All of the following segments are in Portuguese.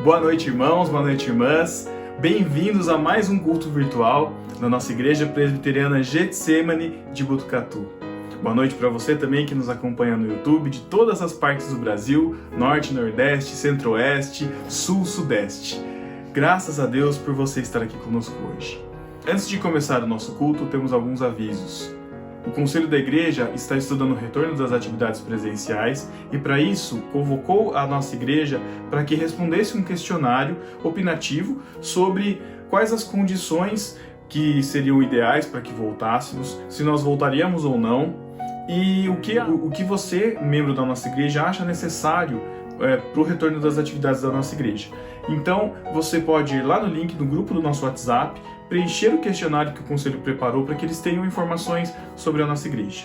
Boa noite, irmãos, boa noite, irmãs. Bem-vindos a mais um culto virtual na nossa Igreja Presbiteriana Getsemane de Botucatu. Boa noite para você também que nos acompanha no YouTube de todas as partes do Brasil, Norte, Nordeste, Centro-Oeste, Sul, Sudeste. Graças a Deus por você estar aqui conosco hoje. Antes de começar o nosso culto, temos alguns avisos. O Conselho da Igreja está estudando o retorno das atividades presenciais e, para isso, convocou a nossa igreja para que respondesse um questionário opinativo sobre quais as condições que seriam ideais para que voltássemos, se nós voltaríamos ou não, e o que você, membro da nossa igreja, acha necessário para o retorno das atividades da nossa igreja. Então, você pode ir lá no link do grupo do nosso WhatsApp, preencher o questionário que o Conselho preparou para que eles tenham informações sobre a nossa igreja.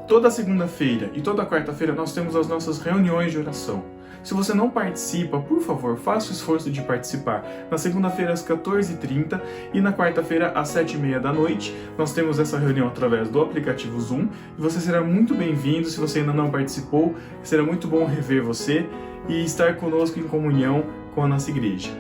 Toda segunda-feira e toda quarta-feira nós temos as nossas reuniões de oração. Se você não participa, por favor, faça o esforço de participar. Na segunda-feira às 14h30 e na quarta-feira às 7h30 da noite, nós temos essa reunião através do aplicativo Zoom e você será muito bem-vindo. Se você ainda não participou, será muito bom rever você e estar conosco em comunhão com a nossa igreja.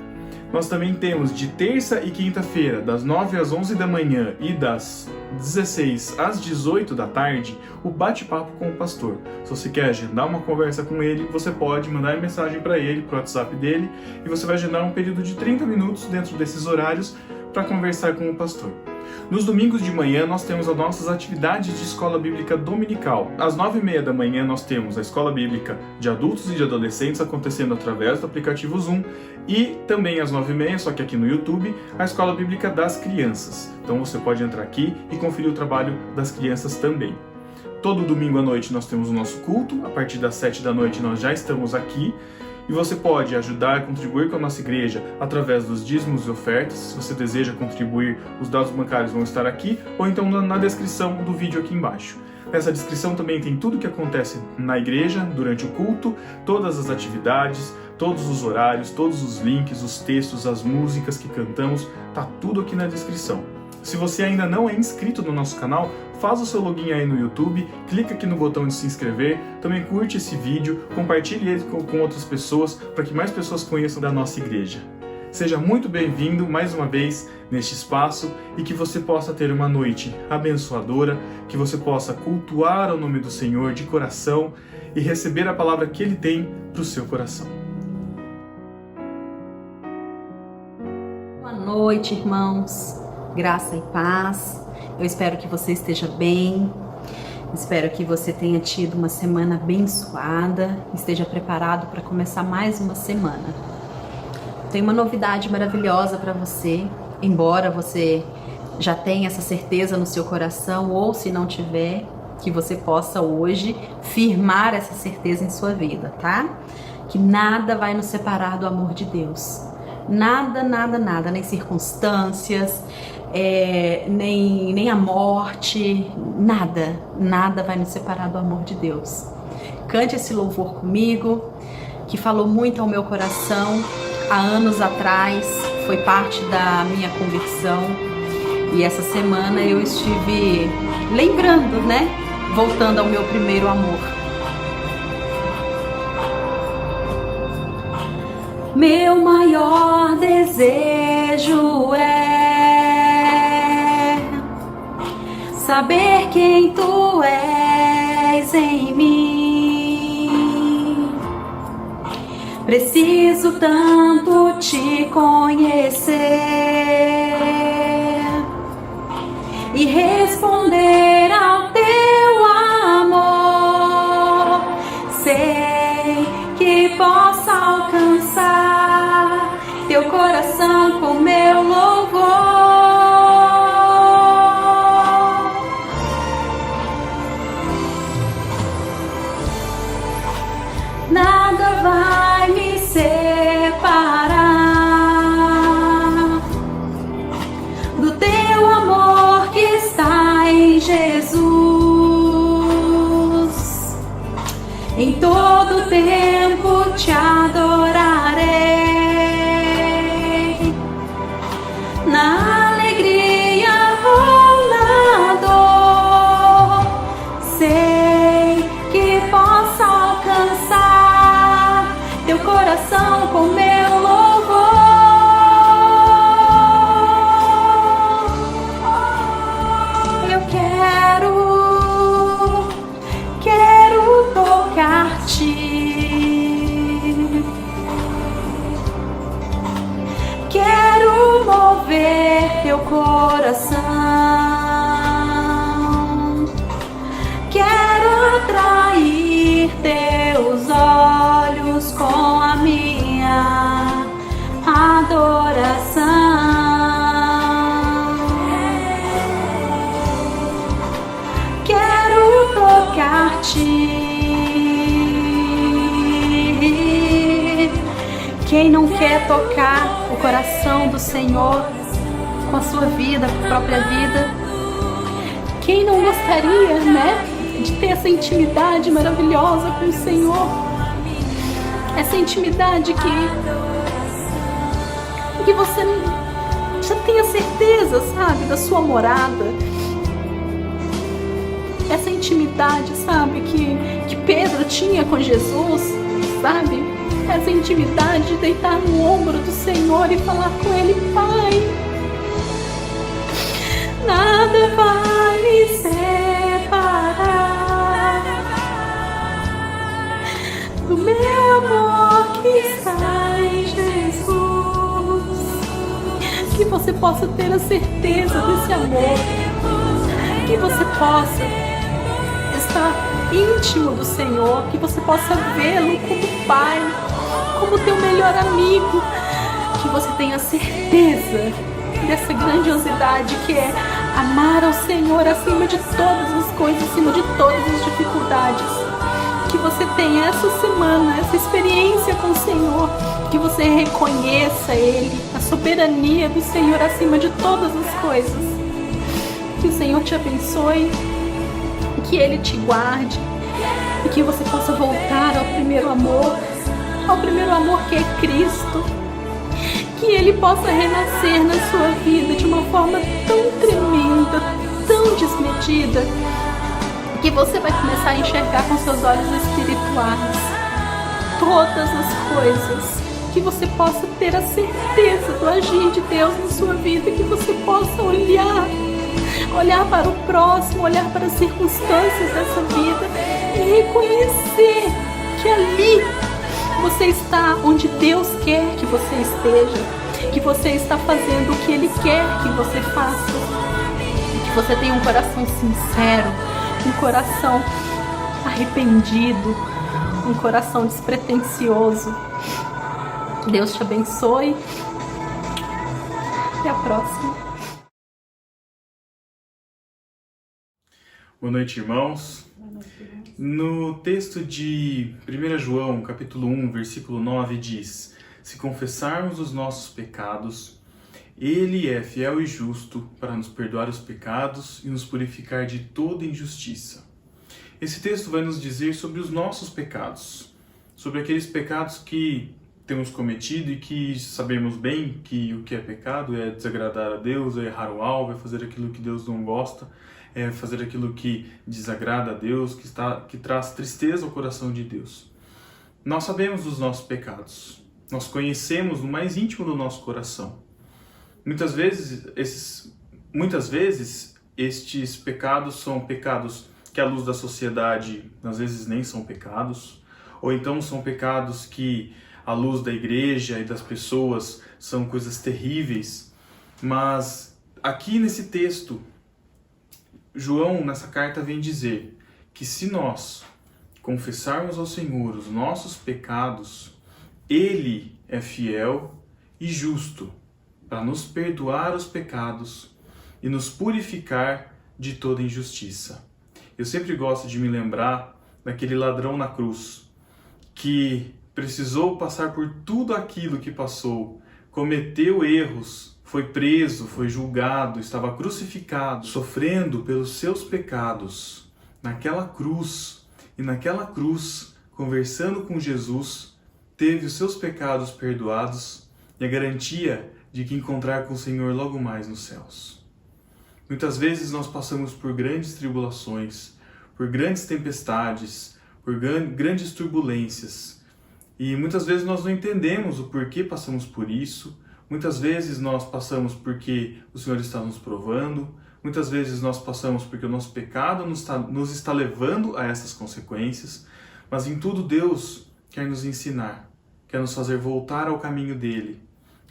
Nós também temos de terça e quinta-feira, das 9 às 11 da manhã e das 16 às 18 da tarde, o bate-papo com o pastor. Se você quer agendar uma conversa com ele, você pode mandar mensagem para ele, para o WhatsApp dele, e você vai agendar um período de 30 minutos dentro desses horários para conversar com o pastor. Nos domingos de manhã nós temos as nossas atividades de escola bíblica dominical. Às 9h30 da manhã nós temos a escola bíblica de adultos e de adolescentes acontecendo através do aplicativo Zoom e também às 9h30, só que aqui no YouTube, a escola bíblica das crianças. Então você pode entrar aqui e conferir o trabalho das crianças também. Todo domingo à noite nós temos o nosso culto, a partir das 7 da noite nós já estamos aqui. E você pode ajudar a contribuir com a nossa igreja através dos dízimos e ofertas. Se você deseja contribuir, os dados bancários vão estar aqui ou então na descrição do vídeo aqui embaixo. Nessa descrição também tem tudo o que acontece na igreja durante o culto, todas as atividades, todos os horários, todos os links, os textos, as músicas que cantamos, tá tudo aqui na descrição. Se você ainda não é inscrito no nosso canal, faz o seu login aí no YouTube, clica aqui no botão de se inscrever, também curte esse vídeo, compartilhe ele com outras pessoas para que mais pessoas conheçam da nossa igreja. Seja muito bem-vindo mais uma vez neste espaço e que você possa ter uma noite abençoadora, que você possa cultuar o nome do Senhor de coração e receber a palavra que Ele tem para o seu coração. Boa noite, irmãos. Graça e paz. Eu espero que você esteja bem. Espero que você tenha tido uma semana abençoada, esteja preparado para começar mais uma semana. Tem uma novidade maravilhosa para você, embora você já tenha essa certeza no seu coração, ou se não tiver, que você possa hoje firmar essa certeza em sua vida, tá? Que nada vai nos separar do amor de Deus. Nada, nada, nada, nem circunstâncias, nem a morte, nada vai nos separar do amor de Deus. Cante esse louvor comigo, que falou muito ao meu coração há anos atrás, foi parte da minha conversão, e essa semana eu estive lembrando, voltando ao meu primeiro amor. Meu maior desejo é saber quem tu és em mim. Preciso tanto te conhecer e responder ao teu amor. Sei que posso alcançar teu coração com meu louvor. Nada vai me separar do teu amor que está em Jesus. Em todo tempo te adorarei, na alegria ou na dor. Sei que posso alcançar teu coração com meu louvor. coração. Quero atrair teus olhos com a minha adoração. Quero tocar-te. Quem não quer tocar o coração do Senhor com a sua vida, com a própria vida? Quem não gostaria, né, de ter essa intimidade maravilhosa com o Senhor? Essa intimidade que você já tenha certeza, sabe, da sua morada. Essa intimidade, sabe, que Pedro tinha com Jesus, sabe? Essa intimidade de deitar no ombro do Senhor e falar com Ele: Pai, nada vai me separar do meu amor que está em Jesus. Que você possa ter a certeza desse amor, que você possa estar íntimo do Senhor, que você possa vê-lo como Pai, como teu melhor amigo, que você tenha certeza dessa grandiosidade que é amar ao Senhor acima de todas as coisas, acima de todas as dificuldades. Que você tenha essa semana, essa experiência com o Senhor, que você reconheça Ele, a soberania do Senhor acima de todas as coisas. Que o Senhor te abençoe, que Ele te guarde e que você possa voltar ao primeiro amor que é Cristo. Que Ele possa renascer na sua vida de uma forma tão tremenda, tão desmedida, que você vai começar a enxergar com seus olhos espirituais todas as coisas. Que você possa ter a certeza do agir de Deus na sua vida, que você possa olhar para o próximo, olhar para as circunstâncias dessa vida e reconhecer que ali você está onde Deus quer que você esteja, que você está fazendo o que Ele quer que você faça, que você tenha um coração sincero, um coração arrependido, um coração despretensioso. Deus te abençoe. Até a próxima. Boa noite, irmãos. No texto de 1 João, capítulo 1, versículo 9, diz: Se confessarmos os nossos pecados, Ele é fiel e justo para nos perdoar os pecados e nos purificar de toda injustiça. Esse texto vai nos dizer sobre os nossos pecados, sobre aqueles pecados que temos cometido e que sabemos bem que o que é pecado é desagradar a Deus, é errar o alvo, é fazer aquilo que Deus não gosta, é fazer aquilo que desagrada a Deus, que traz tristeza ao coração de Deus. Nós sabemos dos nossos pecados, nós conhecemos no mais íntimo do nosso coração. Muitas vezes estes pecados são pecados que à luz da sociedade às vezes nem são pecados, ou então são pecados que à luz da igreja e das pessoas são coisas terríveis. Mas aqui nesse texto, João, nessa carta, vem dizer que se nós confessarmos ao Senhor os nossos pecados, Ele é fiel e justo para nos perdoar os pecados e nos purificar de toda injustiça. Eu sempre gosto de me lembrar daquele ladrão na cruz, que precisou passar por tudo aquilo que passou, cometeu erros, foi preso, foi julgado, estava crucificado, sofrendo pelos seus pecados, naquela cruz, e naquela cruz, conversando com Jesus, teve os seus pecados perdoados e a garantia de que encontrar com o Senhor logo mais nos céus. Muitas vezes nós passamos por grandes tribulações, por grandes tempestades, por grandes turbulências, e muitas vezes nós não entendemos o porquê passamos por isso. Muitas vezes nós passamos porque o Senhor está nos provando, muitas vezes nós passamos porque o nosso pecado nos está levando a essas consequências, mas em tudo Deus quer nos ensinar, quer nos fazer voltar ao caminho dele,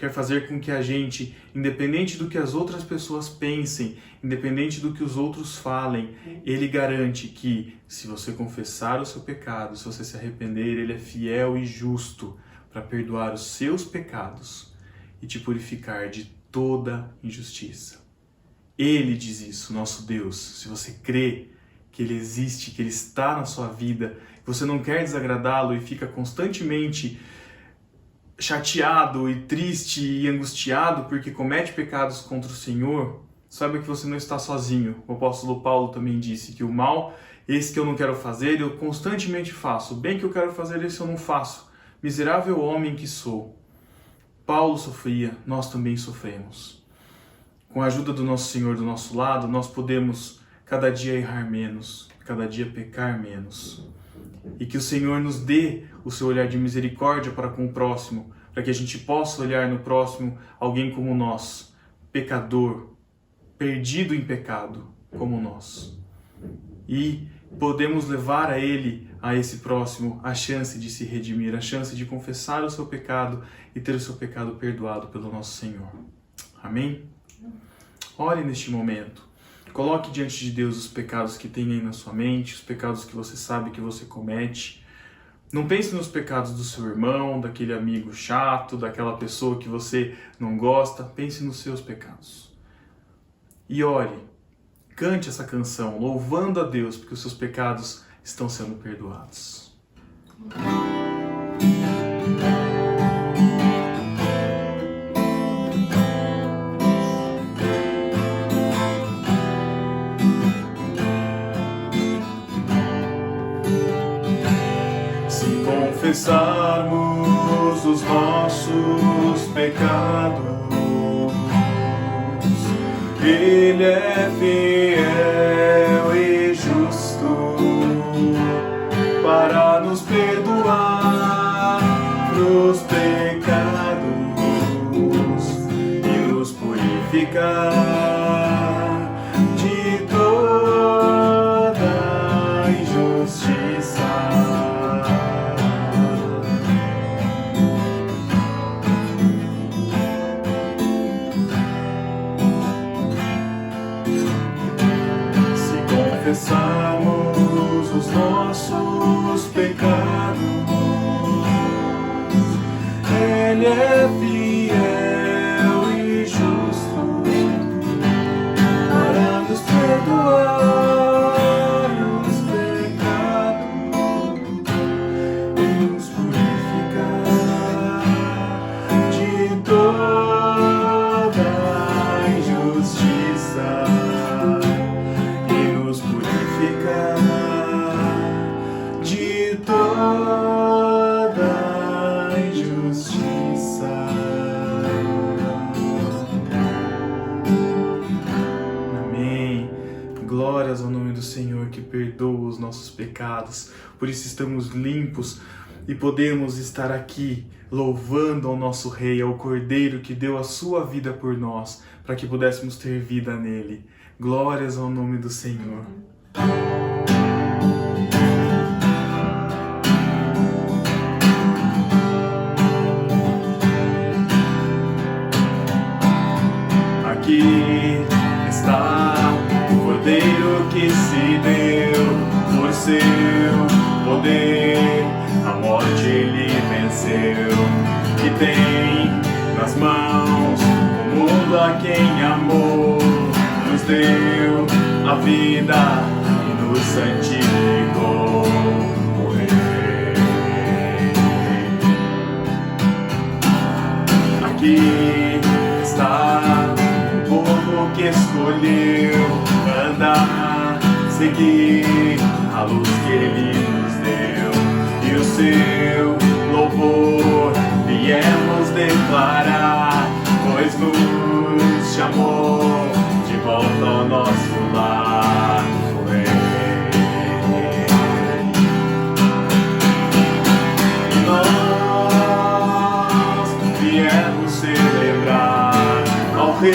quer fazer com que a gente, independente do que as outras pessoas pensem, independente do que os outros falem, Ele garante que, se você confessar o seu pecado, se você se arrepender, Ele é fiel e justo para perdoar os seus pecados e te purificar de toda injustiça. Ele diz isso, nosso Deus. Se você crê que Ele existe, que Ele está na sua vida, que você não quer desagradá-lo e fica constantemente chateado e triste e angustiado porque comete pecados contra o Senhor, saiba que você não está sozinho. O apóstolo Paulo também disse que o mal, esse que eu não quero fazer, eu constantemente faço. O bem que eu quero fazer, esse eu não faço. Miserável homem que sou. Paulo sofria, nós também sofremos. Com a ajuda do nosso Senhor do nosso lado, nós podemos cada dia errar menos, cada dia pecar menos. E que o Senhor nos dê o seu olhar de misericórdia para com o próximo, para que a gente possa olhar no próximo alguém como nós, pecador, perdido em pecado como nós. E podemos levar a ele, a esse próximo, a chance de se redimir, a chance de confessar o seu pecado e ter o seu pecado perdoado pelo nosso Senhor. Amém? Ore neste momento. Coloque diante de Deus os pecados que tem aí na sua mente, os pecados que você sabe que você comete. Não pense nos pecados do seu irmão, daquele amigo chato, daquela pessoa que você não gosta. Pense nos seus pecados. E ore, cante essa canção, louvando a Deus, porque os seus pecados estão sendo perdoados. Confessarmos os nossos pecados, Ele é fiel e justo para nos perdoar nos pecados e nos purificar de toda injustiça. Confessamos os nossos pecados, Ele é fiel e justo para nos perdoar os pecados e nos purificar de toda injustiça. De toda injustiça. Amém. Glórias ao nome do Senhor que perdoa os nossos pecados. Por isso estamos limpos e podemos estar aqui louvando ao nosso Rei, ao Cordeiro que deu a sua vida por nós, para que pudéssemos ter vida nele. Glórias ao nome do Senhor. Aqui está o Cordeiro que se deu por seu poder, a morte ele venceu, que tem nas mãos o mundo a quem amou, nos deu a vida e nos santificou. O Rei. Aqui está o povo que escolheu andar, seguir a luz que Ele nos deu, e o seu louvor viemos declarar, pois nos chamou de volta ao nosso lar. O Rei. E nós viemos celebrar ao Rei,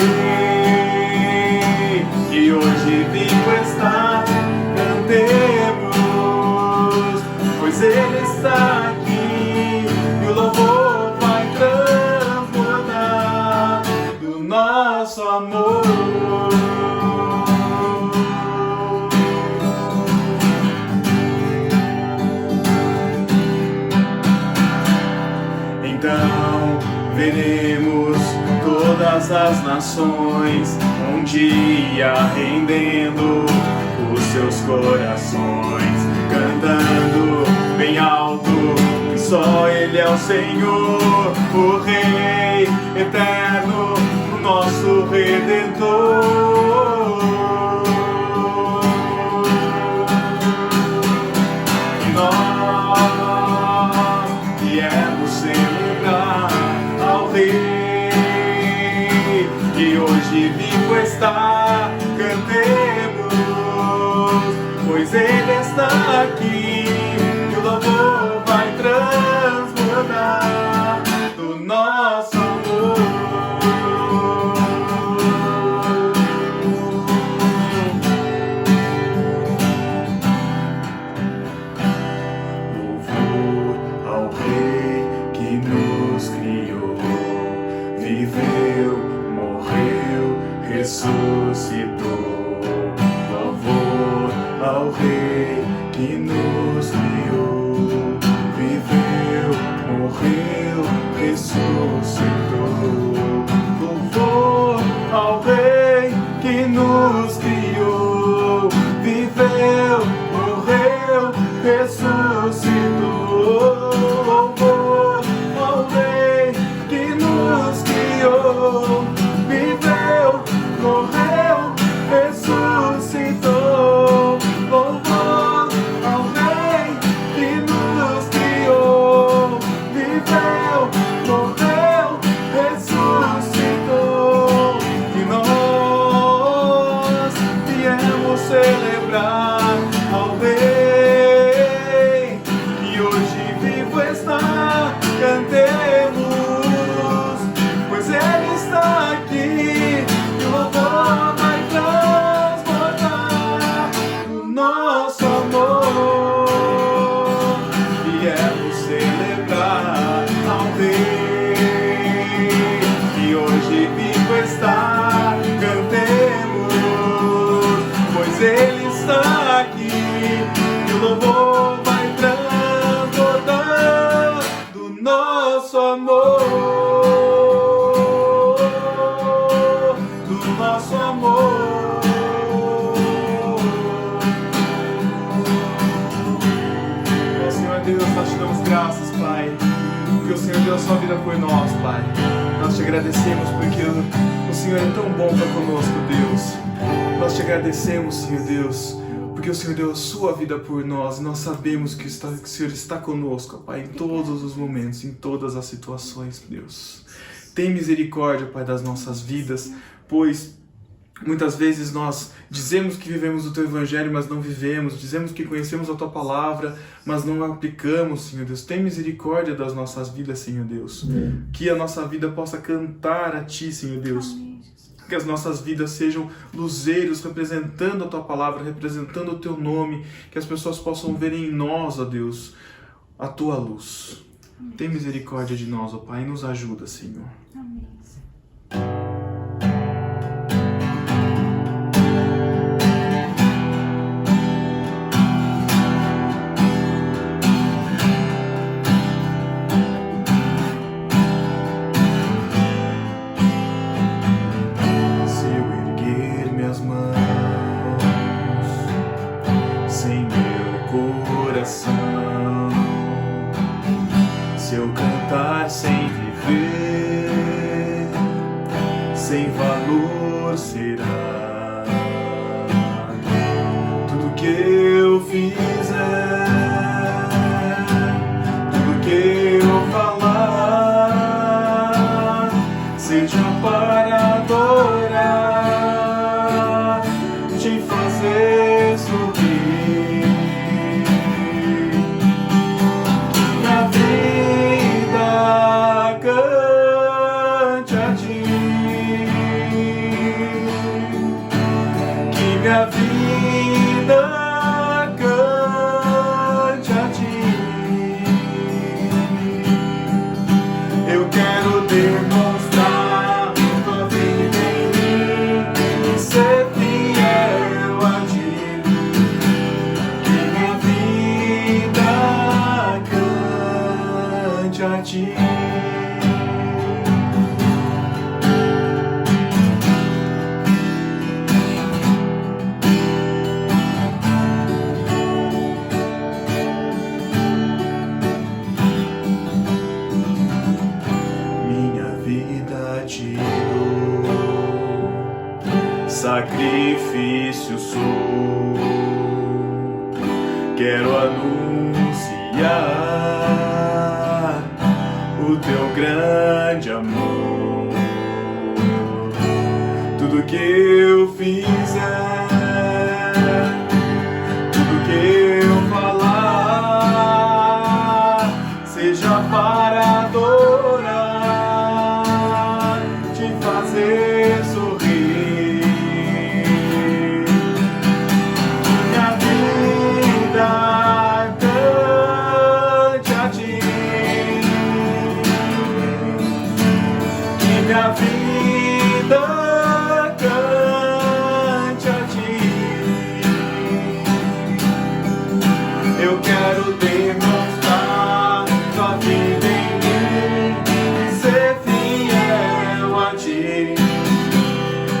que hoje vivo está. Cantemos, pois Ele está aqui, e o louvor vai transbordar. veremos todas as nações um dia rendendo os seus corações, cantando bem alto que só Ele é o Senhor, o Rei eterno, o nosso Redentor. E nós viemos celebrar ao Rei que hoje vivo está, cantemos, pois Ele está aqui, e o louvor vai transbordar do nosso amor. Louvor ao Rei que nos criou, viveu, morreu, ressuscitou. Louvor ao Rei que nos criou, viveu, morreu, ressuscitou. Louvor ao Rei que nos criou, viveu, morreu, ressuscitou. Louvor ao Rei que nos criou, viveu, morreu, ressuscitou. Louvor ao Rei que nos criou, viveu, morreu, ressuscitou. E nós viemos celebrar ao Rei que hoje vivo está, cantemos, pois Ele está aqui, e o louvor vai transbordar do nosso amor. Viemos celebrar ao Rei que hoje vivo está, cantemos, pois Ele está aqui, e o louvor vai transbordar do nosso amor, do nosso amor. Ó Senhor Deus, nós te damos graças, Pai, porque o Senhor deu a sua vida por nós, Pai. Nós te agradecemos porque o Senhor é tão bom para conosco, Deus. Nós te agradecemos, Senhor Deus, porque o Senhor deu a sua vida por nós. Nós sabemos que o Senhor está conosco, Pai, em todos os momentos, em todas as situações, Deus. Tem misericórdia, Pai, das nossas vidas, pois muitas vezes nós dizemos que vivemos o Teu Evangelho, mas não vivemos. Dizemos que conhecemos a Tua Palavra, mas não a aplicamos, Senhor Deus. Tem misericórdia das nossas vidas, Senhor Deus. Que a nossa vida possa cantar a Ti, Senhor Deus. Que as nossas vidas sejam luzeiros, representando a Tua Palavra, representando o Teu nome. Que as pessoas possam ver em nós, ó Deus, a Tua luz. Tem misericórdia de nós, ó Pai, e nos ajuda, Senhor. Amém. Se eu cantar sem viver, sem valor será. Tudo que eu fizer, tudo que eu falar, seja para adorar, te fazer subir. Minha vida cante a Ti. Eu quero demonstrar Tua vida em mim e ser fiel a Ti. Que minha vida cante a Ti. sacrifício sou. Quero anunciar o teu grande amor. Tudo que eu fizer, tudo que eu falar, seja para adorar, te fazer sorrir. Minha vida cante a ti, que minha vida cante a ti. Eu quero demonstrar tua vida em mim e ser fiel a ti.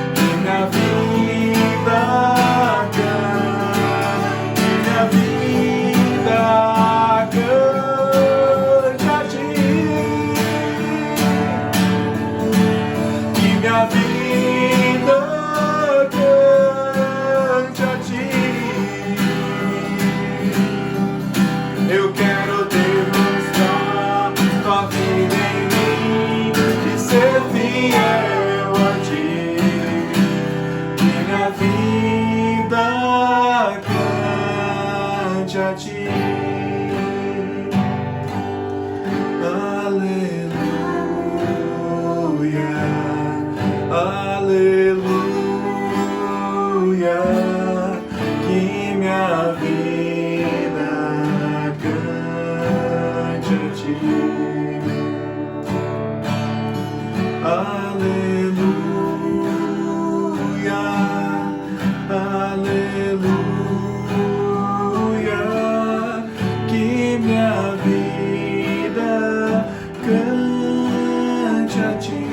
Que minha vida cante, que minha vida cante a ti. Que minha vida cante a ti. Eu quero demonstrar tua vida em mim e ser fiel a ti. Que minha vida cante a ti. Aleluia, aleluia, que minha vida cante a ti. Aleluia, aleluia, que minha vida cante a ti.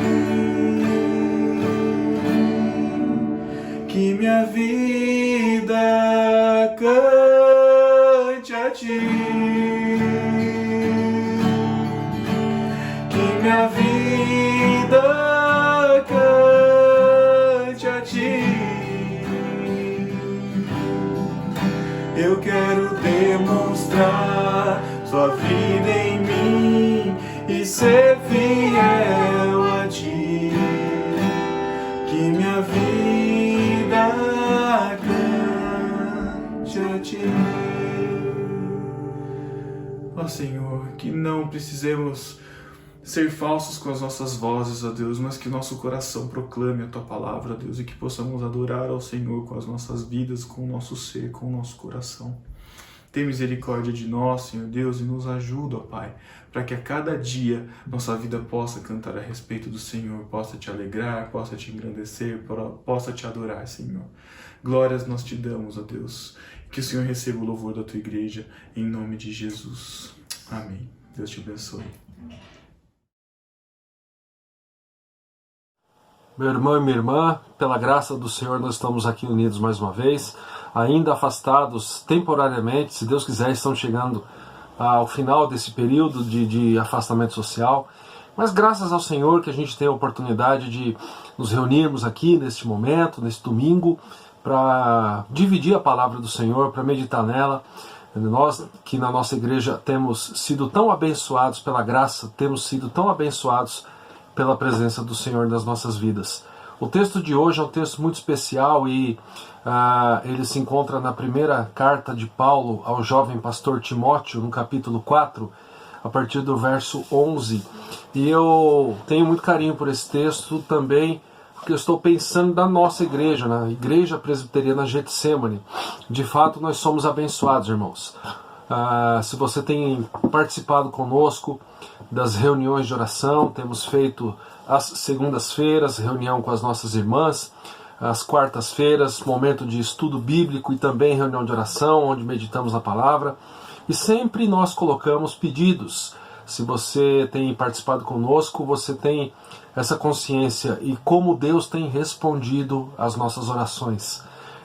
Que minha vida cante a ti. Que minha vida cante a ti. Eu quero demonstrar sua vida em mim e ser fiel a ti. Que minha vida cante a ti. Ó Senhor, que não precisemos ser falsos com as nossas vozes, ó Deus, mas que nosso coração proclame a Tua palavra, ó Deus, e que possamos adorar ao Senhor com as nossas vidas, com o nosso ser, com o nosso coração. Tem misericórdia de nós, Senhor Deus, e nos ajuda, ó Pai, para que a cada dia nossa vida possa cantar a respeito do Senhor, possa Te alegrar, possa Te engrandecer, possa Te adorar, Senhor. Glórias nós Te damos, ó Deus. Que o Senhor receba o louvor da Tua igreja, em nome de Jesus. Amém. Deus te abençoe. Meu irmão e minha irmã, pela graça do Senhor nós estamos aqui unidos mais uma vez, ainda afastados temporariamente, se Deus quiser estão chegando ao final desse período de afastamento social, mas graças ao Senhor que a gente tem a oportunidade de nos reunirmos aqui neste momento, nesse domingo, para dividir a palavra do Senhor, para meditar nela. Nós que na nossa igreja temos sido tão abençoados pela graça, temos sido tão abençoados pela presença do Senhor nas nossas vidas. O texto de hoje é um texto muito especial e ele se encontra na primeira carta de Paulo ao jovem pastor Timóteo, no capítulo 4, a partir do verso 11. E eu tenho muito carinho por esse texto também, porque eu estou pensando na nossa igreja, na Igreja Presbiteriana Getsemane. De fato, nós somos abençoados, irmãos. Se você tem participado conosco das reuniões de oração, temos feito as segundas-feiras, reunião com as nossas irmãs, as quartas-feiras, momento de estudo bíblico e também reunião de oração, onde meditamos a palavra. E sempre nós colocamos pedidos. Se você tem participado conosco, você tem essa consciência e como Deus tem respondido às nossas orações.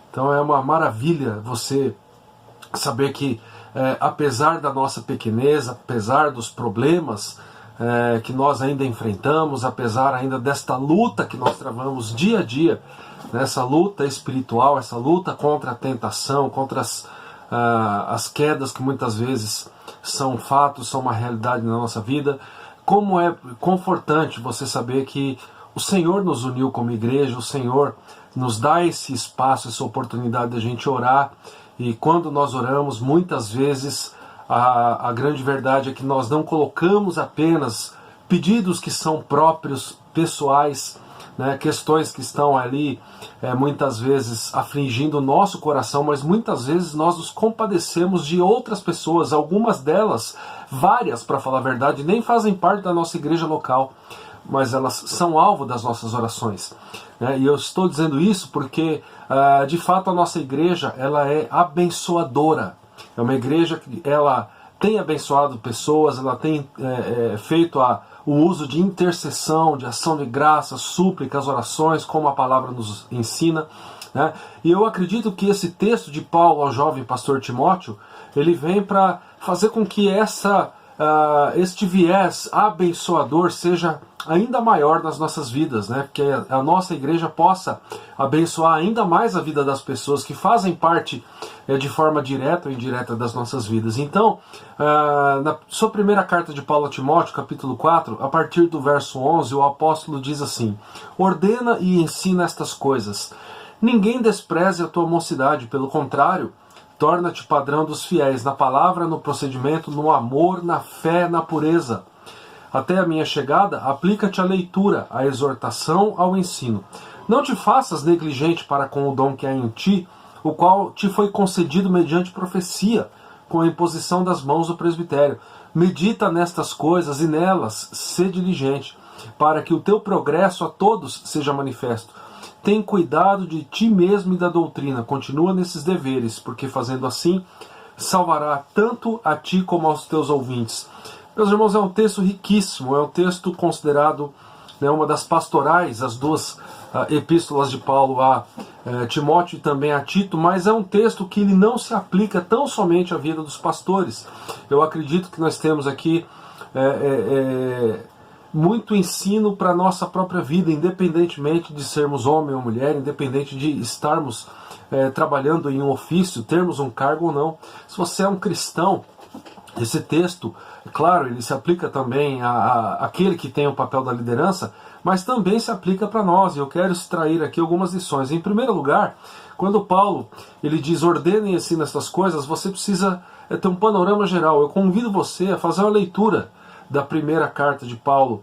Então é uma maravilha você saber que apesar da nossa pequenez, apesar dos problemas que nós ainda enfrentamos, apesar ainda desta luta que nós travamos dia a dia, Essa luta espiritual, essa luta contra a tentação, contra as quedas que muitas vezes são fatos, são uma realidade na nossa vida. Como é confortante você saber que o Senhor nos uniu como igreja, o Senhor nos dá esse espaço, essa oportunidade de a gente orar, e quando nós oramos, muitas vezes a grande verdade é que nós não colocamos apenas pedidos que são próprios, pessoais, né, questões que estão ali muitas vezes afligindo o nosso coração, mas muitas vezes nós nos compadecemos de outras pessoas, algumas delas, várias para falar a verdade, nem fazem parte da nossa igreja local, mas elas são alvo das nossas orações. E eu estou dizendo isso porque, de fato, a nossa igreja ela é abençoadora. É uma igreja que ela tem abençoado pessoas, ela tem feito o uso de intercessão, de ação de graças, súplicas, orações, como a palavra nos ensina. E eu acredito que esse texto de Paulo ao jovem pastor Timóteo, ele vem para fazer com que este viés abençoador seja ainda maior nas nossas vidas, que a nossa igreja possa abençoar ainda mais a vida das pessoas que fazem parte de forma direta ou indireta das nossas vidas. Então, na sua primeira carta de Paulo a Timóteo, capítulo 4, a partir do verso 11, o apóstolo diz assim: ordena e ensina estas coisas. Ninguém despreze a tua mocidade, pelo contrário, torna-te padrão dos fiéis na palavra, no procedimento, no amor, na fé, na pureza. Até a minha chegada, aplica-te à leitura, à exortação, ao ensino. Não te faças negligente para com o dom que há em ti, o qual te foi concedido mediante profecia, com a imposição das mãos do presbitério. Medita nestas coisas e nelas, sê diligente, para que o teu progresso a todos seja manifesto. Tem cuidado de ti mesmo e da doutrina, continua nesses deveres, porque fazendo assim, salvará tanto a ti como aos teus ouvintes. Meus irmãos, é um texto riquíssimo, é um texto considerado uma das pastorais, as duas epístolas de Paulo a Timóteo e também a Tito, mas é um texto que ele não se aplica tão somente à vida dos pastores. Eu acredito que nós temos aqui muito ensino para a nossa própria vida, independentemente de sermos homem ou mulher, independente de estarmos trabalhando em um ofício, termos um cargo ou não. Se você é um cristão, esse texto, claro, ele se aplica também àquele que tem o papel da liderança, mas também se aplica para nós, e eu quero extrair aqui algumas lições. Em primeiro lugar, quando Paulo ele diz ordena e ensina estas coisas, você precisa ter um panorama geral. Eu convido você a fazer uma leitura da primeira carta de Paulo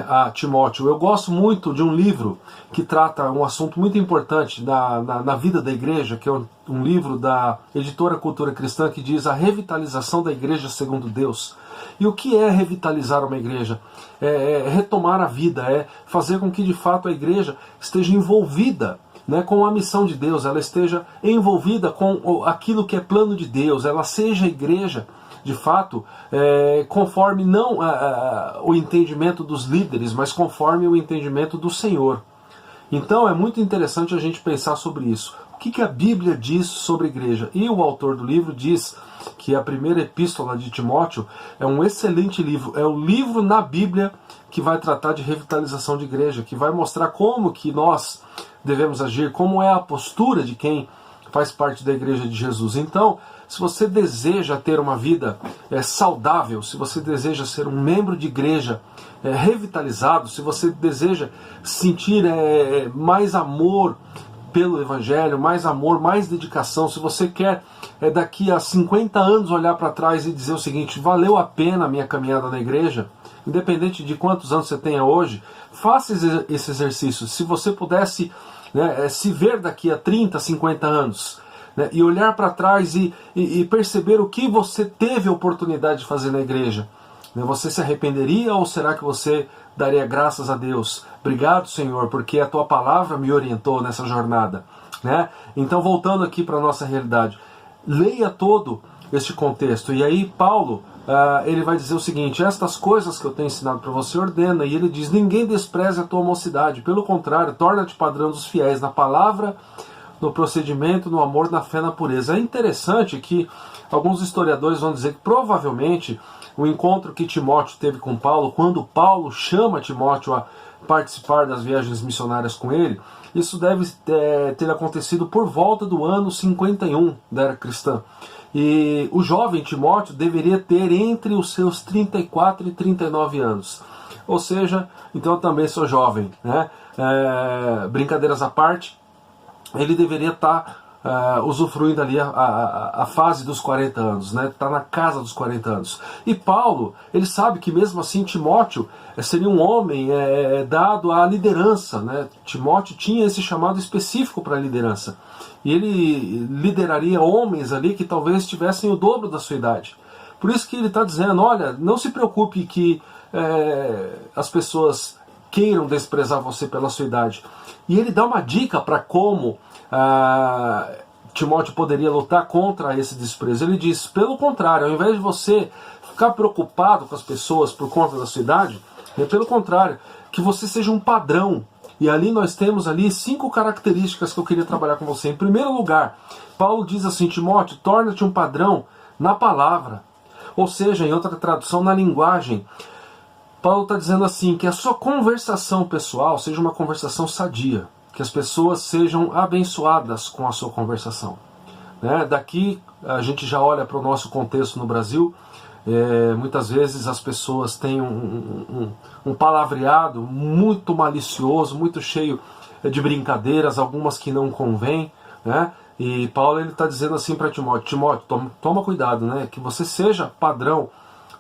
a Timóteo. Eu gosto muito de um livro que trata um assunto muito importante na vida da igreja, que é um livro da editora Cultura Cristã, que diz A Revitalização da Igreja Segundo Deus. E o que é revitalizar uma igreja? É retomar a vida, é fazer com que de fato a igreja esteja envolvida com a missão de Deus, ela esteja envolvida com aquilo que é plano de Deus, ela seja a igreja de fato, conforme não o entendimento dos líderes, mas conforme o entendimento do Senhor. Então é muito interessante a gente pensar sobre isso. O que a Bíblia diz sobre a igreja? E o autor do livro diz que a primeira epístola de Timóteo é um excelente livro, é o livro na Bíblia que vai tratar de revitalização de igreja, que vai mostrar como que nós devemos agir, como é a postura de quem faz parte da igreja de Jesus. Então, se você deseja ter uma vida saudável, se você deseja ser um membro de igreja revitalizado, se você deseja sentir mais amor pelo Evangelho, mais amor, mais dedicação, se você quer daqui a 50 anos olhar para trás e dizer o seguinte: valeu a pena a minha caminhada na igreja, independente de quantos anos você tenha hoje, faça esse exercício. Se você pudesse se ver daqui a 30, 50 anos, e olhar para trás e perceber o que você teve a oportunidade de fazer na igreja, você se arrependeria ou será que você daria graças a Deus? Obrigado, Senhor, porque a tua palavra me orientou nessa jornada. Então, voltando aqui para a nossa realidade, leia todo este contexto. E aí Paulo ele vai dizer o seguinte: estas coisas que eu tenho ensinado para você ordena. E ele diz: ninguém despreze a tua mocidade, pelo contrário, torna-te padrão dos fiéis na palavra, no procedimento, no amor, na fé, na pureza. É interessante que alguns historiadores vão dizer que provavelmente o encontro que Timóteo teve com Paulo, quando Paulo chama Timóteo a participar das viagens missionárias com ele, isso deve ter acontecido por volta do ano 51 da era cristã. E o jovem Timóteo deveria ter entre os seus 34 e 39 anos. Ou seja, então eu também sou jovem, né? Brincadeiras à parte, ele deveria estar usufruindo ali a fase dos 40 anos, né? Está na casa dos 40 anos. E Paulo, ele sabe que mesmo assim Timóteo seria um homem dado à liderança, né? Timóteo tinha esse chamado específico para a liderança. E ele lideraria homens ali que talvez tivessem o dobro da sua idade. Por isso que ele está dizendo, olha, não se preocupe que as pessoas queiram desprezar você pela sua idade. E ele dá uma dica para como Timóteo poderia lutar contra esse desprezo. Ele diz, pelo contrário, ao invés de você ficar preocupado com as pessoas por conta da sua idade, pelo contrário, que você seja um padrão. E ali nós temos 5 características que eu queria trabalhar com você. Em primeiro lugar, Paulo diz assim, Timóteo, torna-te um padrão na palavra. Ou seja, em outra tradução, na linguagem. Paulo está dizendo assim, que a sua conversação pessoal seja uma conversação sadia, que as pessoas sejam abençoadas com a sua conversação. Né? Daqui a gente já olha para o nosso contexto no Brasil, muitas vezes as pessoas têm um palavreado muito malicioso, muito cheio de brincadeiras, algumas que não convêm, né? E Paulo está dizendo assim para Timóteo, Timóteo, toma cuidado, né? Que você seja padrão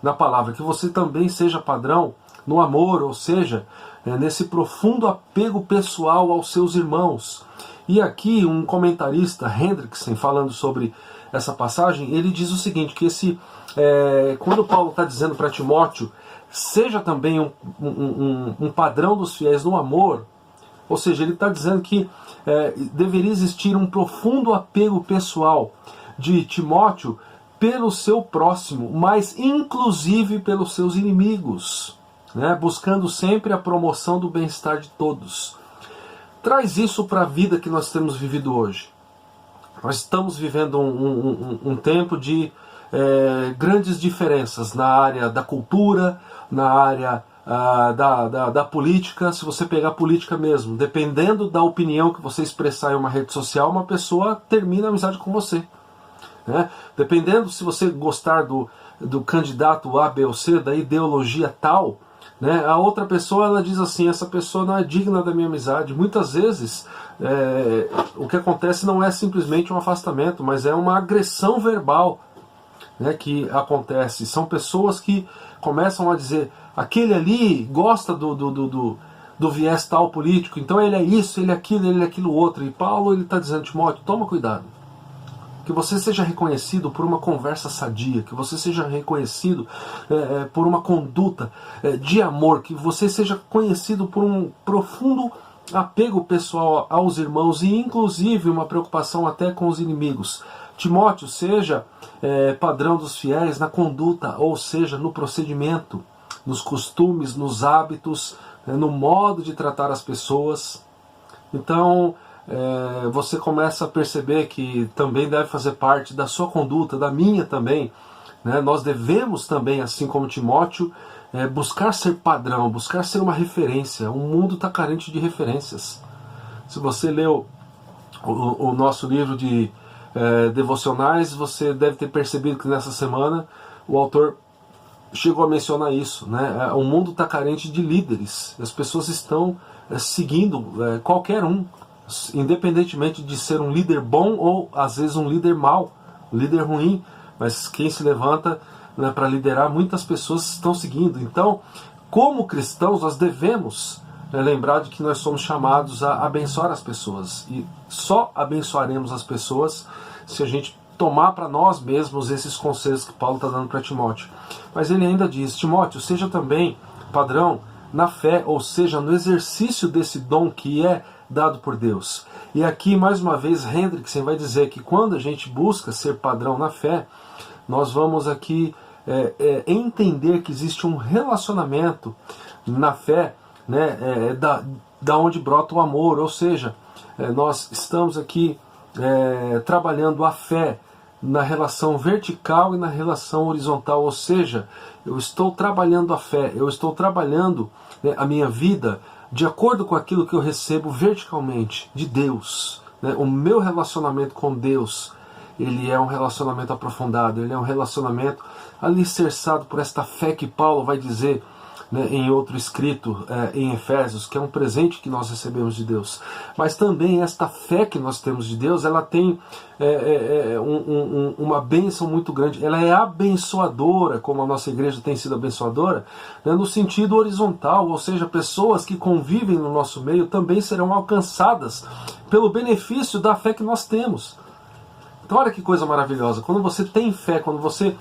na palavra, que você também seja padrão no amor, ou seja, nesse profundo apego pessoal aos seus irmãos. E aqui um comentarista, Hendrickson, falando sobre essa passagem, ele diz o seguinte, que quando Paulo está dizendo para Timóteo, seja também um padrão dos fiéis no amor, ou seja, ele está dizendo que deveria existir um profundo apego pessoal de Timóteo pelo seu próximo, mas inclusive pelos seus inimigos, né? Buscando sempre a promoção do bem-estar de todos. Traz isso para a vida que nós temos vivido hoje. Nós estamos vivendo um tempo de grandes diferenças na área da cultura, na área da política. Se você pegar a política mesmo, dependendo da opinião que você expressar em uma rede social, uma pessoa termina a amizade com você. Né? Dependendo se você gostar do candidato A, B ou C, da ideologia tal, né? A outra pessoa ela diz assim, essa pessoa não é digna da minha amizade. Muitas vezes o que acontece não é simplesmente um afastamento, mas é uma agressão verbal, né, que acontece. São pessoas que começam a dizer, aquele ali gosta do viés tal político, então ele é isso, ele é aquilo outro. E Paulo está dizendo, Timóteo, toma cuidado. Que você seja reconhecido por uma conversa sadia, que você seja reconhecido por uma conduta de amor, que você seja conhecido por um profundo apego pessoal aos irmãos e inclusive uma preocupação até com os inimigos. Timóteo, seja padrão dos fiéis na conduta, ou seja, no procedimento, nos costumes, nos hábitos, no modo de tratar as pessoas. Então, você começa a perceber que também deve fazer parte da sua conduta, da minha também. Né? Nós devemos também, assim como Timóteo, buscar ser padrão, buscar ser uma referência. O mundo está carente de referências. Se você leu o nosso livro de devocionais, você deve ter percebido que nessa semana o autor chegou a mencionar isso. Né? O mundo está carente de líderes. As pessoas estão seguindo qualquer um, independentemente de ser um líder bom ou às vezes um líder mau, um líder ruim, mas quem se levanta, né, para liderar, muitas pessoas estão seguindo. Então, como cristãos, nós devemos lembrar de que nós somos chamados a abençoar as pessoas, e só abençoaremos as pessoas se a gente tomar para nós mesmos esses conselhos que Paulo está dando para Timóteo. Mas ele ainda diz, Timóteo, seja também padrão na fé, ou seja, no exercício desse dom que é dado por Deus. E aqui, mais uma vez, Hendrickson vai dizer que quando a gente busca ser padrão na fé, nós vamos aqui entender que existe um relacionamento na fé, né, da onde brota o amor, ou seja, nós estamos aqui trabalhando a fé na relação vertical e na relação horizontal, ou seja, eu estou trabalhando a fé, eu estou trabalhando, né, a minha vida de acordo com aquilo que eu recebo verticalmente de Deus, né? O meu relacionamento com Deus, ele é um relacionamento aprofundado, ele é um relacionamento alicerçado por esta fé que Paulo vai dizer, né, em outro escrito, em Efésios, que é um presente que nós recebemos de Deus. Mas também esta fé que nós temos de Deus, ela tem uma bênção muito grande. Ela é abençoadora, como a nossa igreja tem sido abençoadora, né, no sentido horizontal, ou seja, pessoas que convivem no nosso meio também serão alcançadas pelo benefício da fé que nós temos. Então olha que coisa maravilhosa, quando você tem fé, quando você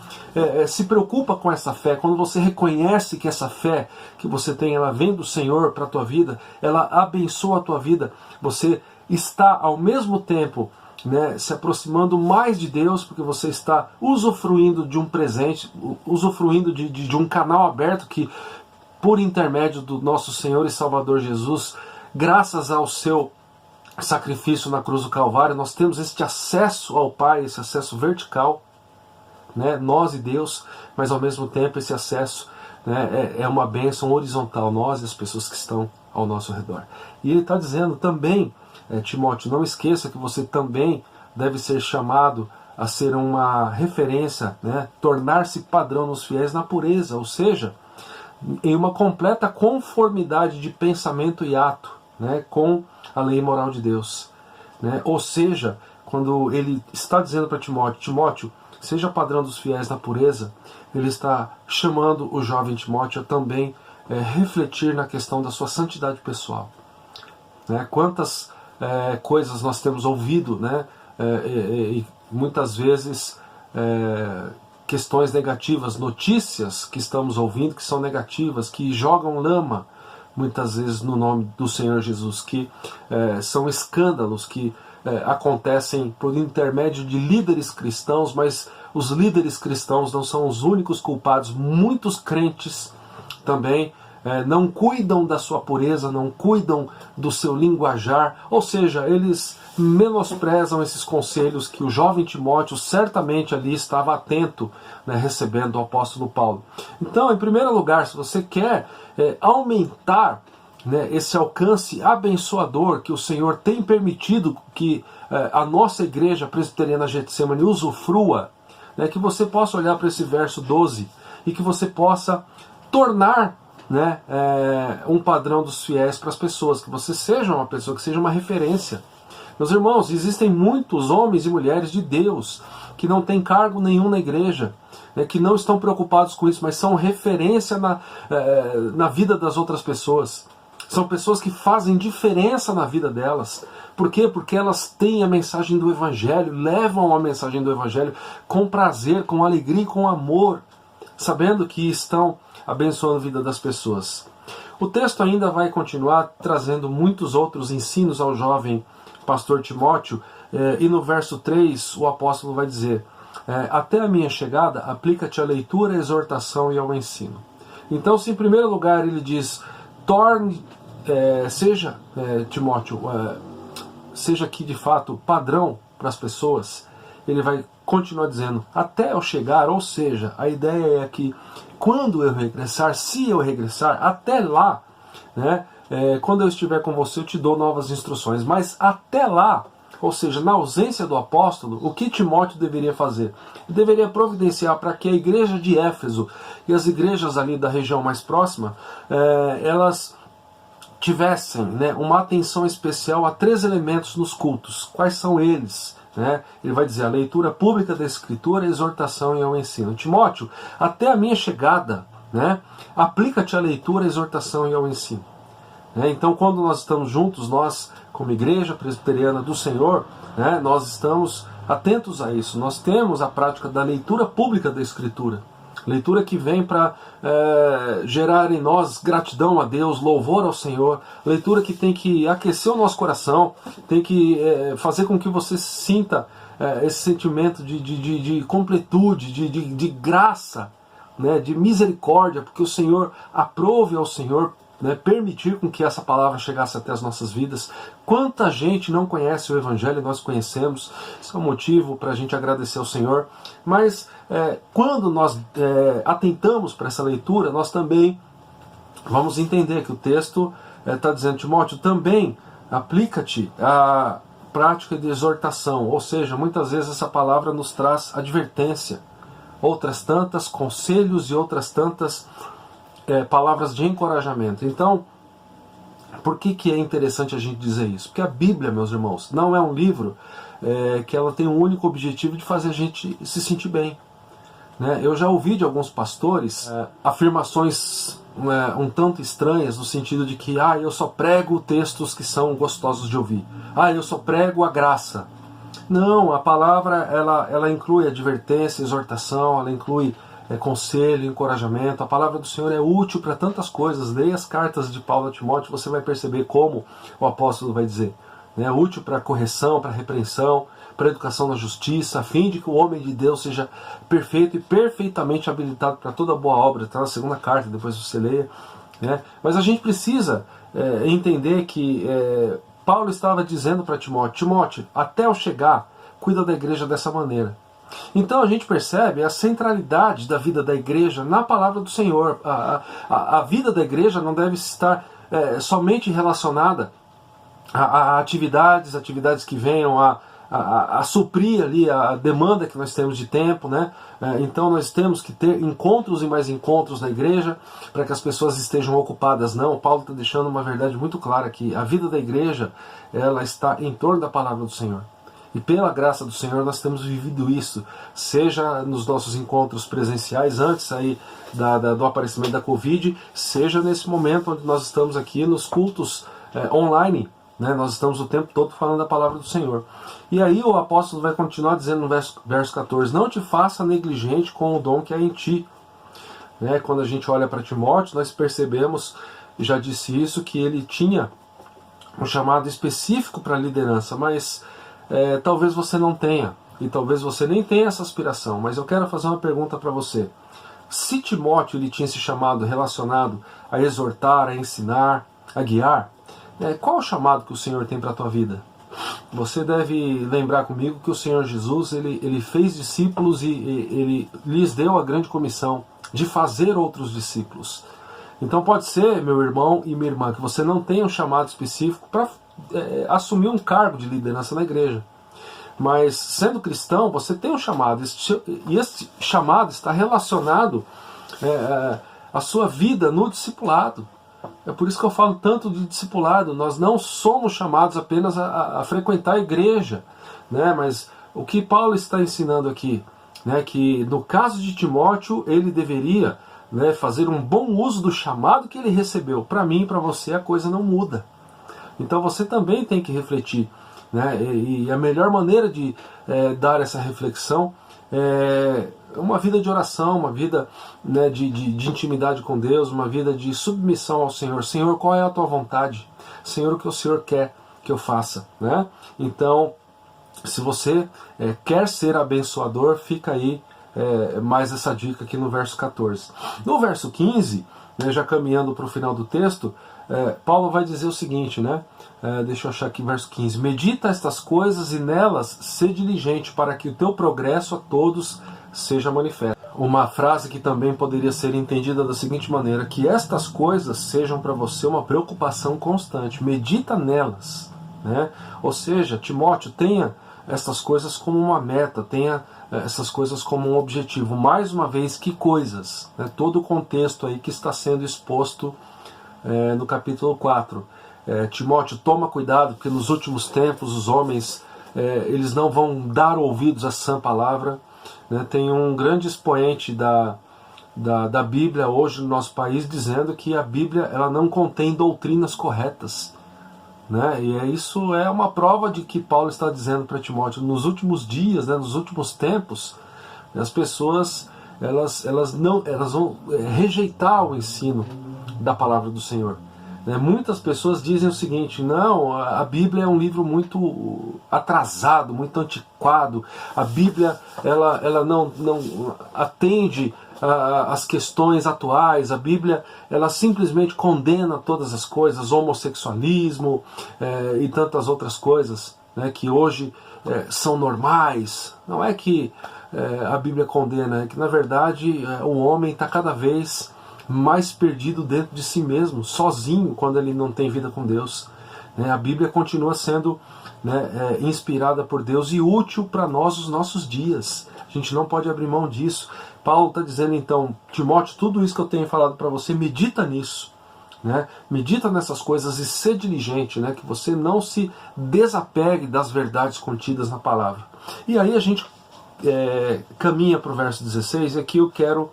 se preocupa com essa fé, quando você reconhece que essa fé que você tem, ela vem do Senhor para a tua vida, ela abençoa a tua vida, você está ao mesmo tempo, né, se aproximando mais de Deus, porque você está usufruindo de um presente, usufruindo de um canal aberto que, por intermédio do nosso Senhor e Salvador Jesus, graças ao seu sacrifício na cruz do Calvário, nós temos este acesso ao Pai, esse acesso vertical, né, nós e Deus, mas ao mesmo tempo esse acesso, né, é uma bênção horizontal, nós e as pessoas que estão ao nosso redor. E ele está dizendo também, Timóteo, não esqueça que você também deve ser chamado a ser uma referência, né, tornar-se padrão nos fiéis na pureza, ou seja, em uma completa conformidade de pensamento e ato, né, com a lei moral de Deus, né? Ou seja, quando ele está dizendo para Timóteo, seja padrão dos fiéis na pureza, ele está chamando o jovem Timóteo a também refletir na questão da sua santidade pessoal, né? Quantas coisas nós temos ouvido, né? E muitas vezes questões negativas, notícias que estamos ouvindo que são negativas, que jogam lama muitas vezes no nome do Senhor Jesus, que são escândalos que acontecem por intermédio de líderes cristãos, mas os líderes cristãos não são os únicos culpados. Muitos crentes também não cuidam da sua pureza, não cuidam do seu linguajar, ou seja, eles menosprezam esses conselhos que o jovem Timóteo certamente ali estava atento, né, recebendo do apóstolo Paulo. Então, em primeiro lugar, se você quer aumentar, né, esse alcance abençoador que o Senhor tem permitido que a nossa igreja presbiteriana Getsemane usufrua, né, que você possa olhar para esse verso 12 e que você possa tornar, né, um padrão dos fiéis para as pessoas, que você seja uma pessoa, que seja uma referência. Meus irmãos, existem muitos homens e mulheres de Deus que não têm cargo nenhum na igreja, né, que não estão preocupados com isso, mas são referência na vida das outras pessoas. São pessoas que fazem diferença na vida delas. Por quê? Porque elas têm a mensagem do Evangelho, levam a mensagem do Evangelho com prazer, com alegria e com amor, sabendo que estão abençoando a vida das pessoas. O texto ainda vai continuar trazendo muitos outros ensinos ao jovem pastor Timóteo, e no verso 3 o apóstolo vai dizer: até a minha chegada, aplica-te à leitura, à exortação e ao ensino. Então, se em primeiro lugar ele diz, seja, Timóteo, seja aqui de fato padrão para as pessoas, ele vai continuar dizendo, até eu chegar, ou seja, a ideia é que quando eu regressar, se eu regressar, até lá, né, quando eu estiver com você eu te dou novas instruções, mas até lá, ou seja, na ausência do apóstolo, o que Timóteo deveria fazer? Ele deveria providenciar para que a igreja de Éfeso e as igrejas ali da região mais próxima, elas tivessem, né, uma atenção especial a 3 elementos nos cultos. Quais são eles? Né? Ele vai dizer a leitura pública da Escritura, a exortação e ao ensino. Timóteo, até a minha chegada, né, aplica-te à leitura, à exortação e ao ensino. Então, quando nós estamos juntos, nós, como igreja presbiteriana do Senhor, né, nós estamos atentos a isso. Nós temos a prática da leitura pública da Escritura. Leitura que vem para gerar em nós gratidão a Deus, louvor ao Senhor. Leitura que tem que aquecer o nosso coração, tem que fazer com que você sinta esse sentimento de completude, de graça, né, de misericórdia, porque o Senhor aprove ao Senhor né, permitir com que essa palavra chegasse até as nossas vidas. Quanta gente não conhece o Evangelho, nós conhecemos, isso é um motivo para a gente agradecer ao Senhor, mas quando nós atentamos para essa leitura, nós também vamos entender que o texto está dizendo: Timóteo, também aplica-te à prática de exortação, ou seja, muitas vezes essa palavra nos traz advertência, outras tantas conselhos e outras tantas palavras de encorajamento. Então, por que é interessante a gente dizer isso? Porque a Bíblia, meus irmãos, não é um livro que ela tem o único objetivo de fazer a gente se sentir bem, né? Eu já ouvi de alguns pastores afirmações um tanto estranhas, no sentido de que eu só prego textos que são gostosos de ouvir, eu só prego a graça. Não, a palavra ela inclui advertência, exortação, ela inclui conselho, encorajamento. A palavra do Senhor é útil para tantas coisas. Leia as cartas de Paulo a Timóteo, você vai perceber como o apóstolo vai dizer. É útil para correção, para repreensão, para educação na justiça, a fim de que o homem de Deus seja perfeito e perfeitamente habilitado para toda boa obra. Está na segunda carta, depois você leia. Né? Mas a gente precisa entender que Paulo estava dizendo para Timóteo: Timóteo, até eu chegar, cuida da igreja dessa maneira. Então a gente percebe a centralidade da vida da igreja na palavra do Senhor. A vida da igreja não deve estar somente relacionada a atividades que venham a suprir ali a demanda que nós temos de tempo, né? Então nós temos que ter encontros e mais encontros na igreja para que as pessoas estejam ocupadas. Não, Paulo está deixando uma verdade muito clara aqui: a vida da igreja, ela está em torno da palavra do Senhor. E pela graça do Senhor nós temos vivido isso, seja nos nossos encontros presenciais antes aí do aparecimento da Covid, seja nesse momento onde nós estamos aqui nos cultos online, né? Nós estamos o tempo todo falando da palavra do Senhor. E aí o apóstolo vai continuar dizendo no verso 14: não te faça negligente com o dom que há em ti. Né? Quando a gente olha para Timóteo, nós percebemos, já disse isso, que ele tinha um chamado específico para a liderança, mas talvez você não tenha, e talvez você nem tenha essa aspiração. Mas eu quero fazer uma pergunta para você. Se Timóteo ele tinha esse chamado relacionado a exortar, a ensinar, a guiar, qual o chamado que o Senhor tem para a tua vida? Você deve lembrar comigo que o Senhor Jesus ele fez discípulos e ele lhes deu a grande comissão de fazer outros discípulos. Então pode ser, meu irmão e minha irmã, que você não tenha um chamado específico para assumir um cargo de liderança na igreja. Mas sendo cristão, você tem um chamado, e esse chamado está relacionado à sua vida no discipulado. É por isso que eu falo tanto de discipulado. Nós não somos chamados apenas a frequentar a igreja, né? Mas o que Paulo está ensinando aqui, né? Que no caso de Timóteo, ele deveria, né, fazer um bom uso do chamado que ele recebeu. Para mim e para você a coisa não muda. Então você também tem que refletir, né? E a melhor maneira de dar essa reflexão é uma vida de oração, uma vida, né, de intimidade com Deus, uma vida de submissão ao Senhor. Senhor, qual é a tua vontade? Senhor, o que o Senhor quer que eu faça? Né? Então, se você quer ser abençoador, fica aí mais essa dica aqui no verso 14. No verso 15, né, já caminhando para o final do texto, Paulo vai dizer o seguinte, né? Deixa eu achar aqui verso 15. Medita estas coisas e nelas sê diligente para que o teu progresso a todos seja manifesto. Uma frase que também poderia ser entendida da seguinte maneira: que estas coisas sejam para você uma preocupação constante. Medita nelas, né? Ou seja, Timóteo, tenha estas coisas como uma meta, tenha essas coisas como um objetivo. Mais uma vez, que coisas? Né? Todo o contexto aí que está sendo exposto no capítulo 4. Timóteo, toma cuidado, porque nos últimos tempos os homens eles não vão dar ouvidos à sã palavra. Né? Tem um grande expoente da Bíblia hoje no nosso país dizendo que a Bíblia ela não contém doutrinas corretas. Né? E isso é uma prova de que Paulo está dizendo para Timóteo: nos últimos dias, né, nos últimos tempos, as pessoas elas vão rejeitar o ensino da palavra do Senhor. Muitas pessoas dizem o seguinte: não, a Bíblia é um livro muito atrasado, muito antiquado, a Bíblia ela não atende às questões atuais, a Bíblia ela simplesmente condena todas as coisas, homossexualismo e tantas outras coisas, né, que hoje são normais. Não é que a Bíblia condena, é que na verdade o homem está cada vez mais perdido dentro de si mesmo, sozinho, quando ele não tem vida com Deus. A Bíblia continua sendo inspirada por Deus e útil para nós os nossos dias. A gente não pode abrir mão disso. Paulo está dizendo então: Timóteo, tudo isso que eu tenho falado para você, medita nisso. Medita nessas coisas e ser diligente, que você não se desapegue das verdades contidas na palavra. E aí a gente caminha para o verso 16, e aqui eu quero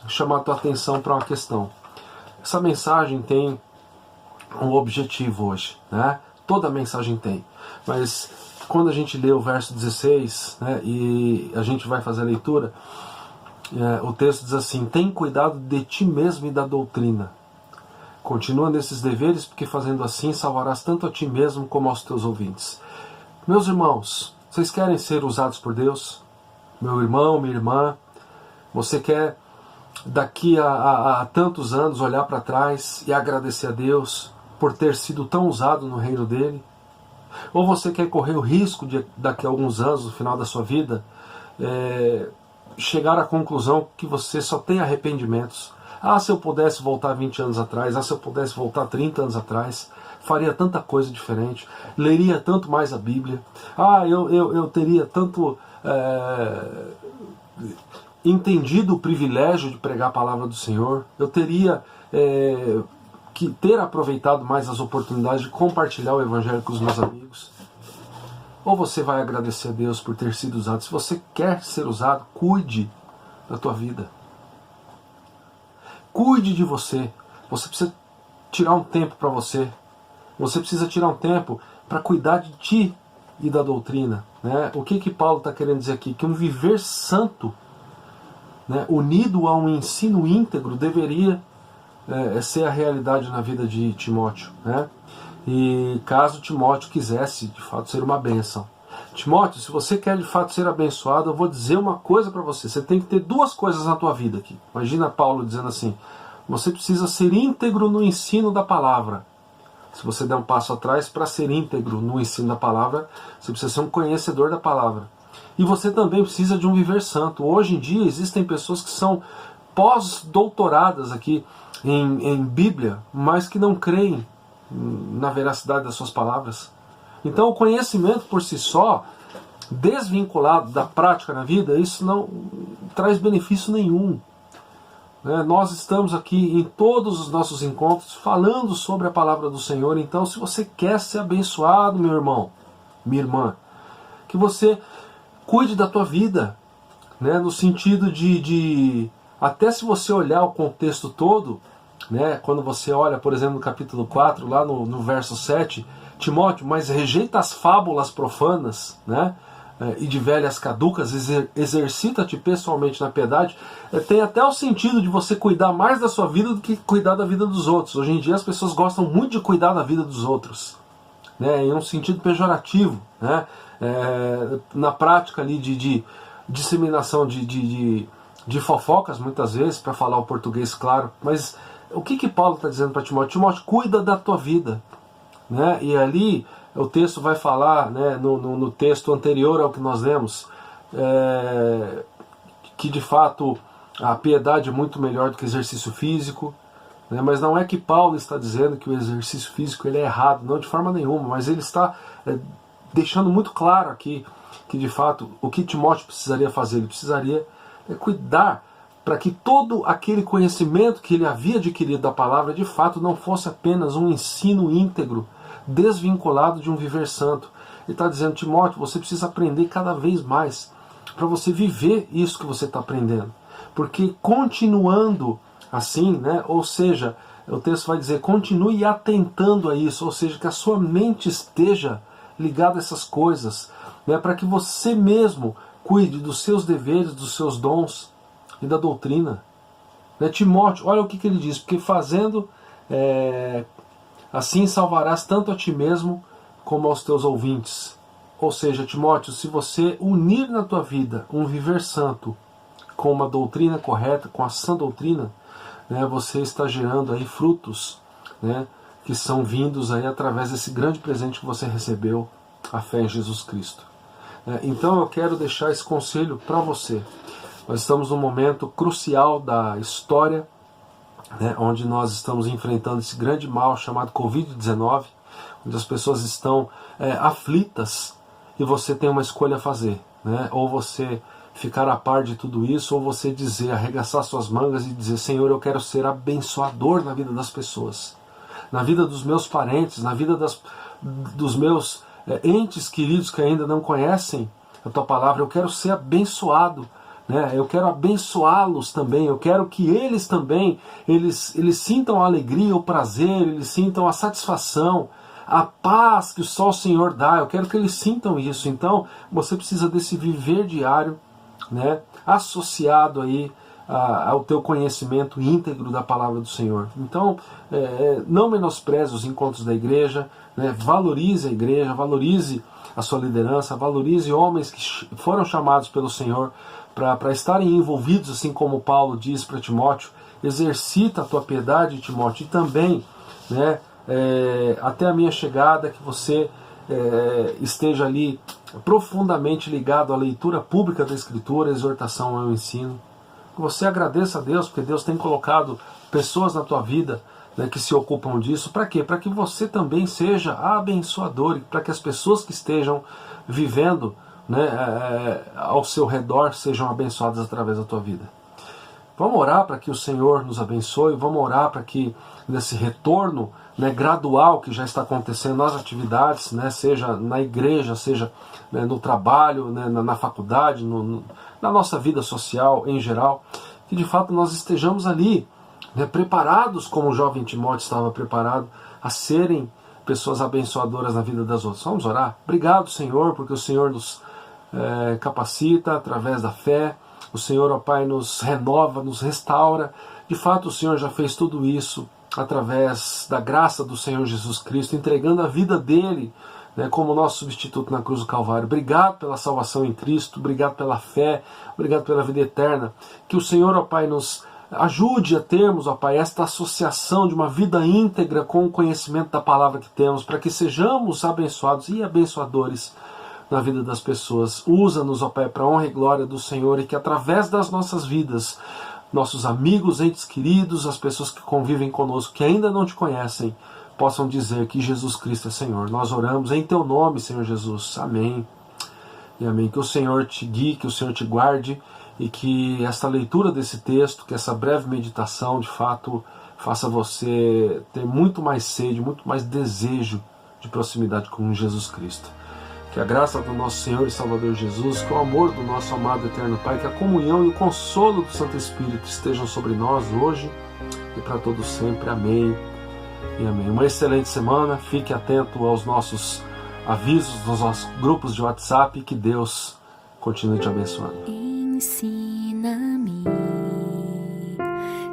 chamar a tua atenção para uma questão. Essa mensagem tem um objetivo hoje, toda mensagem tem, mas quando a gente lê o verso 16, e a gente vai fazer a leitura, o texto diz assim: tem cuidado de ti mesmo e da doutrina, continua nesses deveres, porque fazendo assim salvarás tanto a ti mesmo como aos teus ouvintes. Meus irmãos, vocês querem ser usados por Deus? Meu irmão, minha irmã, você quer daqui a tantos anos olhar para trás e agradecer a Deus por ter sido tão usado no reino dele? Ou você quer correr o risco de daqui a alguns anos, no final da sua vida, chegar à conclusão que você só tem arrependimentos? Se eu pudesse voltar 20 anos atrás, se eu pudesse voltar 30 anos atrás, faria tanta coisa diferente, leria tanto mais a Bíblia, eu teria tanto entendido o privilégio de pregar a palavra do Senhor, eu teria que ter aproveitado mais as oportunidades de compartilhar o Evangelho com os meus amigos. Ou você vai agradecer a Deus por ter sido usado? Se você quer ser usado, cuide da tua vida. Cuide de você. Você precisa tirar um tempo para você. Você precisa tirar um tempo para cuidar de ti e da doutrina. O que Paulo está querendo dizer aqui? Que um viver santo, unido a um ensino íntegro, deveria ser a realidade na vida de Timóteo. E caso Timóteo quisesse de fato ser uma bênção. Timóteo, se você quer de fato ser abençoado, eu vou dizer uma coisa para você: você tem que ter duas coisas na tua vida aqui. Imagina Paulo dizendo assim: você precisa ser íntegro no ensino da palavra. Se você der um passo atrás, para ser íntegro no ensino da palavra, você precisa ser um conhecedor da palavra. E você também precisa de um viver santo. Hoje em dia existem pessoas que são pós-doutoradas aqui em Bíblia, mas que não creem na veracidade das suas palavras. Então o conhecimento por si só, desvinculado da prática na vida, isso não traz benefício nenhum. Nós estamos aqui em todos os nossos encontros falando sobre a palavra do Senhor. Então, se você quer ser abençoado, meu irmão, minha irmã, que você cuide da tua vida, no sentido de até se você olhar o contexto todo, quando você olha, por exemplo, no capítulo 4, lá no verso 7, Timóteo, mas rejeita as fábulas profanas, e de velhas caducas, exercita-te pessoalmente na piedade. Tem até o sentido de você cuidar mais da sua vida do que cuidar da vida dos outros. Hoje em dia as pessoas gostam muito de cuidar da vida dos outros, em um sentido pejorativo, na prática ali de disseminação de fofocas, muitas vezes, para falar o português claro. Mas o que Paulo está dizendo para Timóteo? Timóteo, cuida da tua vida. E ali o texto vai falar, no texto anterior ao que nós lemos, que de fato a piedade é muito melhor do que exercício físico, mas não é que Paulo está dizendo que o exercício físico ele é errado, não, de forma nenhuma, mas ele está deixando muito claro aqui que de fato o que Timóteo precisaria fazer, ele precisaria cuidar para que todo aquele conhecimento que ele havia adquirido da palavra de fato não fosse apenas um ensino íntegro, desvinculado de um viver santo. Ele está dizendo: Timóteo, você precisa aprender cada vez mais para você viver isso que você está aprendendo. Porque continuando assim, ou seja, o texto vai dizer, continue atentando a isso, ou seja, que a sua mente esteja ligada a essas coisas, para que você mesmo cuide dos seus deveres, dos seus dons e da doutrina. Timóteo, olha o que ele diz: porque fazendo assim salvarás tanto a ti mesmo como aos teus ouvintes. Ou seja, Timóteo, se você unir na tua vida um viver santo com uma doutrina correta, com a sã doutrina, né, você está gerando aí frutos, né, que são vindos aí através desse grande presente que você recebeu, a fé em Jesus Cristo. Então eu quero deixar esse conselho para você. Nós estamos num momento crucial da história, né, onde nós estamos enfrentando esse grande mal chamado Covid-19, onde as pessoas estão aflitas, e você tem uma escolha a fazer, né? Ou você ficar a par de tudo isso, ou você dizer, arregaçar suas mangas e dizer: Senhor, eu quero ser abençoador na vida das pessoas, na vida dos meus parentes, na vida dos meus entes queridos que ainda não conhecem a tua palavra. Eu quero ser abençoado, né? Eu quero abençoá-los também. Eu quero que eles também eles sintam a alegria, o prazer, eles sintam a satisfação, a paz que só o Senhor dá. Eu quero que eles sintam isso. Então você precisa desse viver diário, né, associado aí ao teu conhecimento íntegro da palavra do Senhor. Então, não menospreze os encontros da igreja, né, valorize a igreja, valorize a sua liderança, valorize homens que foram chamados pelo Senhor para estarem envolvidos, assim como Paulo diz para Timóteo: exercita a tua piedade, Timóteo, e também, né, até a minha chegada, que você esteja ali profundamente ligado à leitura pública da Escritura, à exortação ao ensino. Que você agradeça a Deus, porque Deus tem colocado pessoas na tua vida, né, que se ocupam disso. Para quê? Para que você também seja abençoador, e para que as pessoas que estejam vivendo, né, ao seu redor sejam abençoadas através da tua vida. Vamos orar para que o Senhor nos abençoe, vamos orar para que nesse retorno, né, gradual que já está acontecendo nas atividades, né, seja na igreja, seja, né, no trabalho, né, na faculdade, na nossa vida social em geral, que de fato nós estejamos ali, né, preparados como o jovem Timóteo estava preparado a serem pessoas abençoadoras na vida das outras. Vamos orar? Obrigado, Senhor, porque o Senhor nos capacita através da fé. O Senhor, ó Pai, nos renova, nos restaura. De fato, o Senhor já fez tudo isso através da graça do Senhor Jesus Cristo, entregando a vida dele, né, como nosso substituto na cruz do Calvário. Obrigado pela salvação em Cristo, obrigado pela fé, obrigado pela vida eterna. Que o Senhor, ó Pai, nos ajude a termos, ó Pai, esta associação de uma vida íntegra com o conhecimento da palavra que temos, para que sejamos abençoados e abençoadores na vida das pessoas. Usa-nos, ó Pai, para a honra e glória do Senhor, e que através das nossas vidas, nossos amigos, entes queridos, as pessoas que convivem conosco, que ainda não te conhecem, possam dizer que Jesus Cristo é Senhor. Nós oramos em teu nome, Senhor Jesus. Amém e amém. Que o Senhor te guie, que o Senhor te guarde, e que esta leitura desse texto, que essa breve meditação, de fato, faça você ter muito mais sede, muito mais desejo de proximidade com Jesus Cristo. Que a graça do nosso Senhor e Salvador Jesus, que o amor do nosso amado eterno Pai, que a comunhão e o consolo do Santo Espírito estejam sobre nós hoje e para todos sempre. Amém e amém. Uma excelente semana. Fique atento aos nossos avisos, nos nossos grupos de WhatsApp, e que Deus continue te abençoando. Ensina-me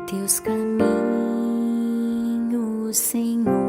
teus caminhos, Senhor.